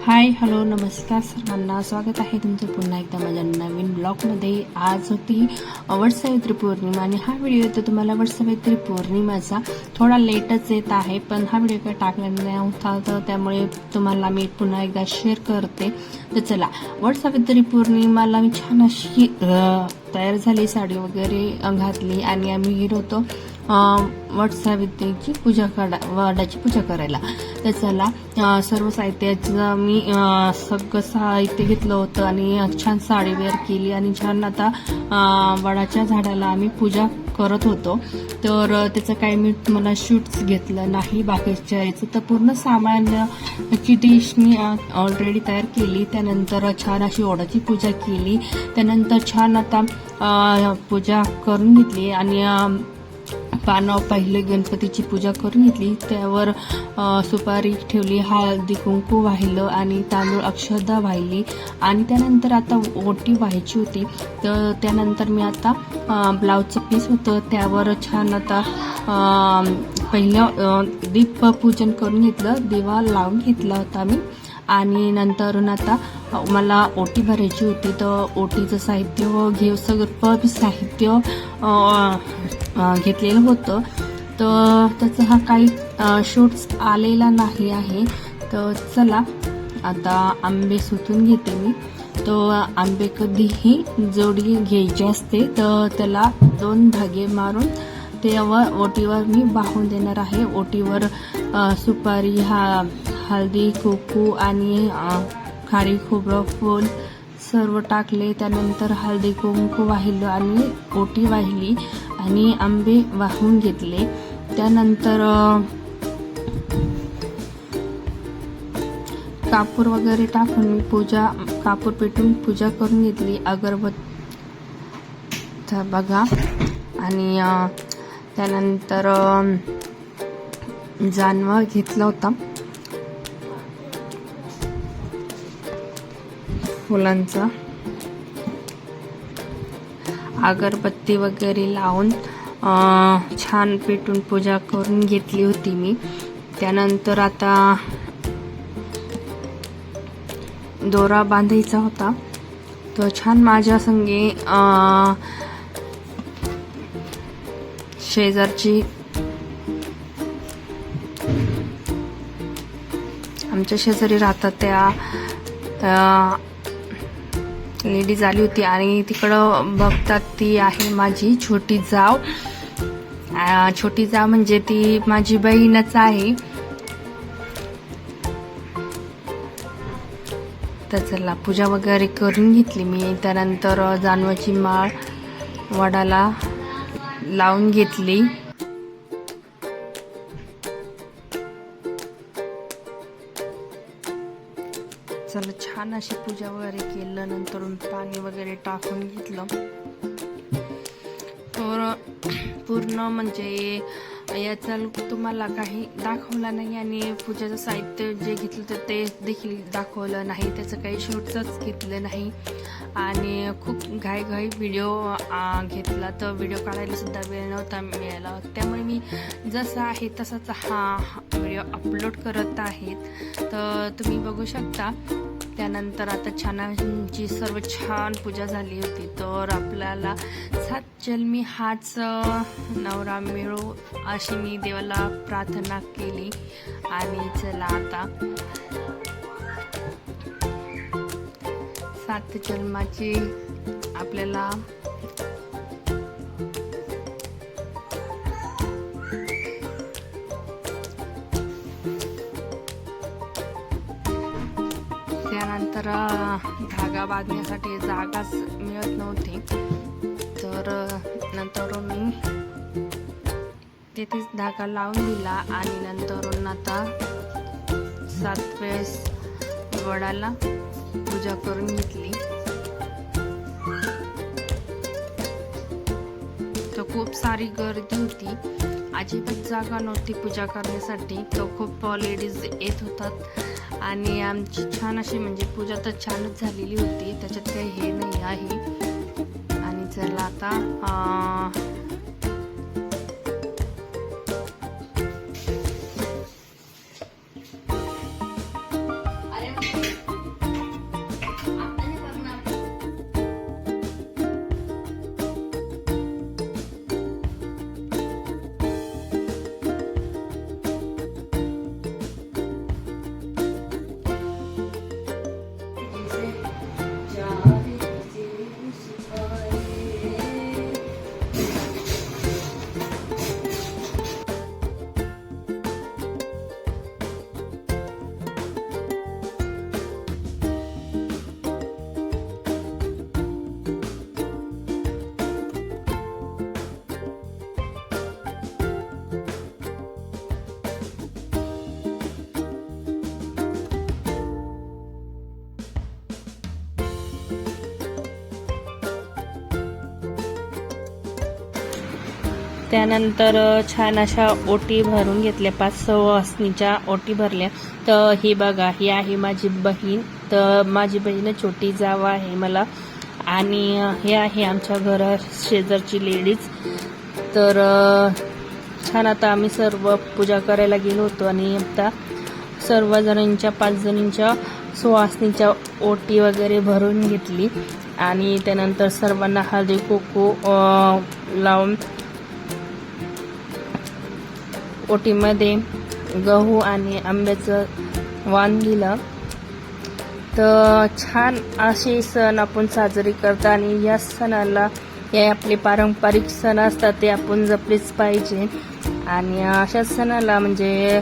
Hi hello नमस्कार सर्वांना, स्वागत आहे तुमचं पुन्हा एकदा माझ्या नवीन ब्लॉगमध्ये। आज होती वटसावित्री पौर्णिमा आणि हा व्हिडिओ येतो तुम्हाला वटसावित्री पौर्णिमेचा थोडा लेटच येत आहे, पण हा व्हिडिओ काही टाकला नव्हता तर त्यामुळे तुम्हाला मी पुन्हा एकदा शेअर करते। तर चला, वटसावित्री पौर्णिमाला मी छान अशी तयार झाली, साडी वगैरे घातली आणि आम्ही गेलो होतो वटसावित्रीची वडाची पूजा करायला। तर चला, सर्व साहित्याचं मी सगळं साहित्य घेतलं होतं आणि छान साडी वेअर केली आणि छान आता वडाच्या झाडाला आम्ही पूजा करत होतो। तर त्याचं काही मी मला शूट्स घेतलं नाही, बाकीच्या याचं तर पूर्ण सामान्याची डिश मी ऑलरेडी तयार केली। त्यानंतर छान अशी वडाची पूजा केली, त्यानंतर छान आता पूजा करून घेतली आणि पानावर पहिले गणपतीची पूजा करून घेतली। त्यावर सुपारी ठेवली, हळदी कुंकू वाहिलं आणि तांदूळ अक्षदा वाहिली आणि त्यानंतर आता ओटी व्हायची होती। तर त्यानंतर मी आता ब्लाऊजचं पीस होतं त्यावर छान आता पहिलं दीपपूजन करून घेतलं, दिवा लावून घेतला होता मी आणि नंतरून आता मला ओटी भरायची होती। तर ओटीचं साहित्य सगळं साहित्य घेतलेलं होतं, तर त्याचा हा काही शूट्स आलेला नाही आहे। तर चला, आता आंबे सुतून घेते मी। तो आंबे कधीही जोडी घ्यायची असते, तर त्याला 2 धागे मारून त्यावर ओटीवर मी बाहून देणार आहे। ओटीवर सुपारी, हळदी कुंकू आणि खारी खोबरं फूल सर्व टाकले। त्यानंतर हळदी कुंकू वाहिलं आणि ओटी वाहिली आणि आंबे वाहून घेतले। त्यानंतर कापूर वगैरे टाकून मी कापूर पेटून पूजा करून घेतली, अगरबत्ती बघा। आणि त्यानंतर जानवा घेतला होता फुलांचा, अगरबत्ती वगैरे लावून छान पेटून पूजा करून घेतली होती मी। त्यानंतर आता दोरा बांधायचा होता, तो छान माझ्या संगे शेजारची आमच्या शेजारी राहतात त्या लेडीज आली होती आणि तिकडं बघतात ती आहे माझी छोटी जाव। छोटी जाव म्हणजे ती माझी बहीणच आहे। तर चला, पूजा वगैरे करून घेतली मी। त्यानंतर जानवाची माळ वडाला लावून घेतली। चला, छान अशी पूजा वगैरे केलं, नंतर पाणी वगैरे टाकून घेतलं। तर पूर्ण म्हणजे याचा लुक तुम्हाला काही दाखवला नाही आणि पूजाचं साहित्य जे घेतलं तर ते देखील दाखवलं नाही, त्याचं काही शूट्सच घेतलं नाही आणि खूप घाई व्हिडिओ घेतला। तर व्हिडिओ काढायला सुद्धा वेळ नव्हता मिळाला, त्यामुळे मी जसा आहे तसाच हा व्हिडिओ अपलोड करत आहेत, तर तुम्ही बघू शकता। त्यानंतर आता छानांची सर्व छान पूजा झाली होती। तर आपल्याला 7 जन्मी हाच नवरा मिळो अशी मी देवाला प्रार्थना केली आणि चला, आता 7 जन्माची आपल्याला त्यानंतर धागा बांधण्यासाठी जागाच मिळत नव्हती, तर नंतर मी तेथेच धागा लावून दिला आणि नंतरून आता 7 वेळेस वडाला पूजा करून घेतली। तर खूप सारी गर्दी होती, अजिबात जागा नव्हती पूजा करण्यासाठी। तर खूप लेडीज येत होतात आणि आमची छान अशी म्हणजे पूजा तर छानच झालेली होती, त्याच्यात काही हे नाही आहे। आणि चला, आता त्यानंतर छान अशा ओटी भरून घेतल्या, 5 सवासणीच्या ओटी भरल्या. तर ही बघा, ही आहे माझी बहीण. तर माझी बहीण छोटी जाव आहे मला, आणि हे आहे आमच्या घरा शेजारची लेडीज. तर छान आता आम्ही सर्व पूजा करायला गेलो होतो आणि आता सर्व जणांच्या 5 जणींच्या सुवासनीच्या ओटी वगैरे भरून घेतली आणि त्यानंतर सर्वांना हळदी कुंकू लावून ओटीमध्ये गहू आणि आंब्याचं वाण दिलं. तर छान असे सण आपण साजरे करतो आणि या सणाला, हे आपले पारंपरिक सण असतात ते आपण जपलेच पाहिजे. आणि अशा सणाला म्हणजे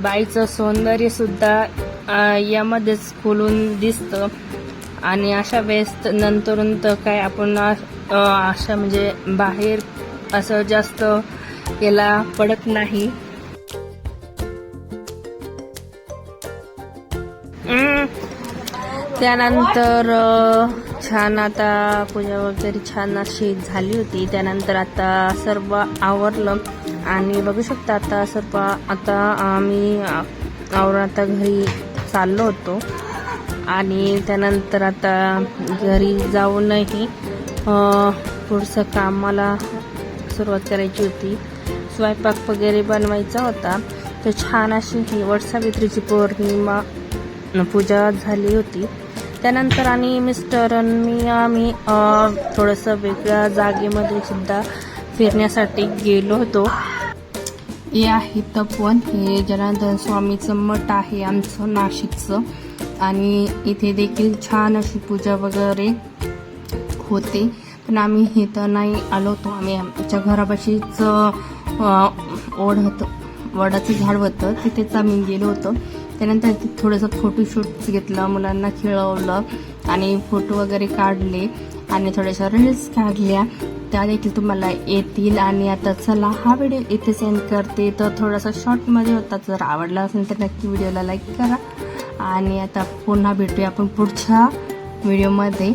बाईचं सौंदर्य सुद्धा यामध्येच खुलून दिसतं. आणि अशा वेळेस नंतरून तर काय आपण अशा म्हणजे बाहेर असं जास्त याला पडत नाही. त्यानंतर छान आता पूजा वगैरे छान अशी झाली होती. त्यानंतर आता सर्व आवरलं आणि बघू शकता आता सर्व आता आम्ही आता घरी चाललो होतो. आणि त्यानंतर आता घरी जाऊनही पुढचं कामाला सुरुवात करायची होती. स्वयंपाक वगैरे बनवायचा होता. तर छान अशी ही वटसावित्रीची पौर्णिमा पूजा झाली होती. त्यानंतर आणि मिस्टरांनी आम्ही थोडंसं वेगळ्या जागेमध्ये सुद्धा फिरण्यासाठी गेलो होतो. हे आहे तपोवन, हे जनार्दन स्वामीचं मठ आहे आमचं नाशिकचं. आणि इथे देखील छान अशी पूजा वगैरे होते. पण आम्ही इथं नाही आलो होतो. आम्ही आमच्या घरापाशीच ओढ होतं, वडाचं झाड होतं, तिथेच आम्ही गेलो होतो. त्यानंतर थोडंसं फोटोशूट घेतलं, मुलांना खेळवलं आणि फोटो वगैरे काढले आणि थोड्याशा रील्स काढल्या. त्या देखील तुम्हाला येतील. आणि आता चला हा व्हिडिओ इथे सेंड करते. तर थोडासा शॉर्टमध्ये होता. जर आवडला असेल तर नक्की व्हिडिओला लाईक करा. आणि आता पुन्हा भेटूया आपण पुढच्या व्हिडिओमध्ये.